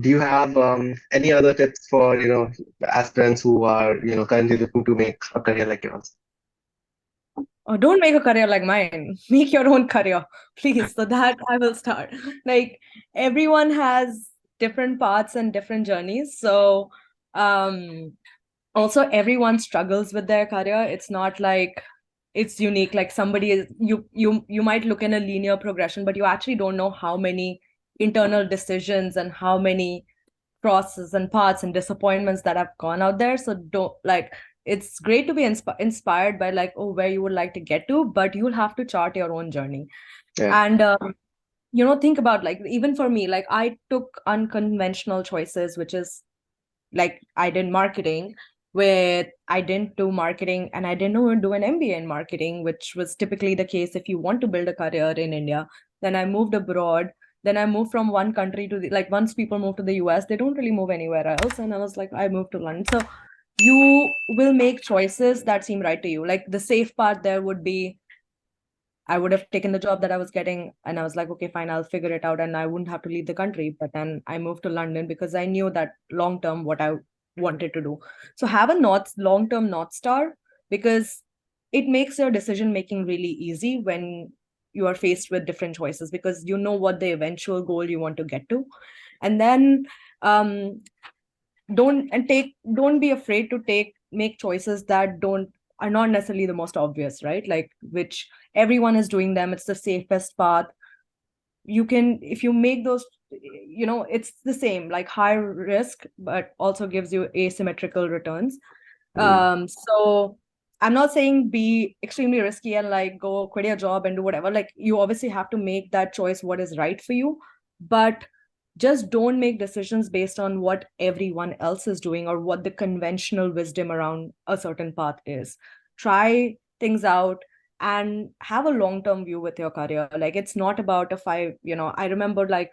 do you have any other tips for, aspirants who are, currently looking to make a career like yours? Oh, don't make a career like mine. Make your own career, please. So that I will start. Like everyone has different paths and different journeys. So um also everyone struggles with their career. It's not like it's unique. Like somebody is you might look in a linear progression, but you actually don't know how many internal decisions and how many crosses and paths and disappointments that have gone out there. So don't like it's great to be inspired by like, oh, where you would like to get to, but you'll have to chart your own journey. Yeah. And think about like even for me, like I took unconventional choices, which is like I did marketing, where I didn't do marketing and I didn't do an MBA in marketing, which was typically the case if you want to build a career in India. Then I moved abroad. Then I moved from one country to the like once people move to the US, they don't really move anywhere else. And I was like, I moved to London. So you will make choices that seem right to you. Like the safe part there would be I would have taken the job that I was getting and I was like, okay, fine, I'll figure it out and I wouldn't have to leave the country. But then I moved to London because I knew that long term what I wanted to do. So have a long term North Star because it makes your decision making really easy when you are faced with different choices because you know what the eventual goal you want to get to. And then um don't be afraid to make choices that don't are not necessarily the most obvious, right? Like which everyone is doing them, it's the safest path. You can if you make those, it's the same like high risk but also gives you asymmetrical returns. Mm. So I'm not saying be extremely risky and like go quit your job and do whatever. Like you obviously have to make that choice what is right for you, but just don't make decisions based on what everyone else is doing or what the conventional wisdom around a certain path is. Try things out and have a long-term view with your career. Like it's not about a I remember like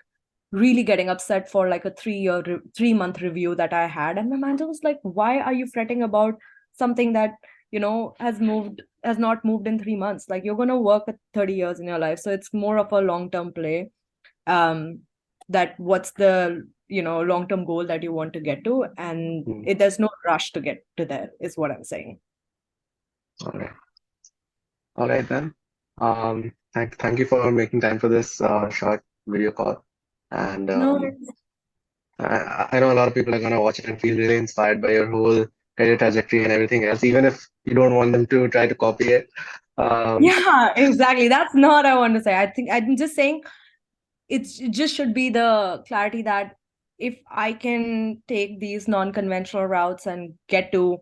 really getting upset for like a 3-month review that I had. And my manager was like, why are you fretting about something that, has not moved in 3 months? Like you're going to work 30 years in your life. So it's more of a long-term play. Um, that what's the, long-term goal that you want to get to. And Mm. there's no rush to get to there is what I'm saying. All right. All right then. Thank you for making time for this short video call. And No, I know a lot of people are gonna watch it and feel really inspired by your whole career trajectory and everything else, even if you don't want them to try to copy it. Um, yeah, exactly. That's not what I want to say. I think I'm just saying it just should be the clarity that if I can take these non-conventional routes and get to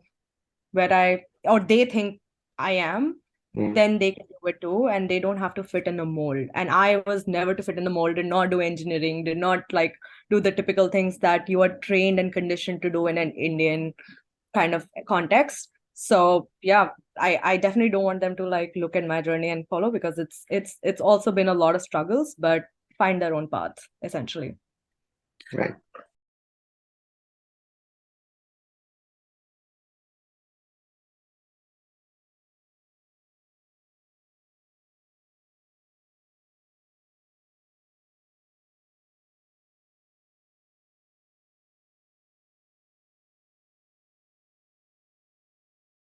where I or they think I am, mm, then they can do it too, and they don't have to fit in a mold. And I was never to fit in the mold, did not do engineering, did not like do the typical things that you are trained and conditioned to do in an Indian kind of context. So yeah, I definitely don't want them to like look at my journey and follow because it's also been a lot of struggles, but find their own path essentially. right.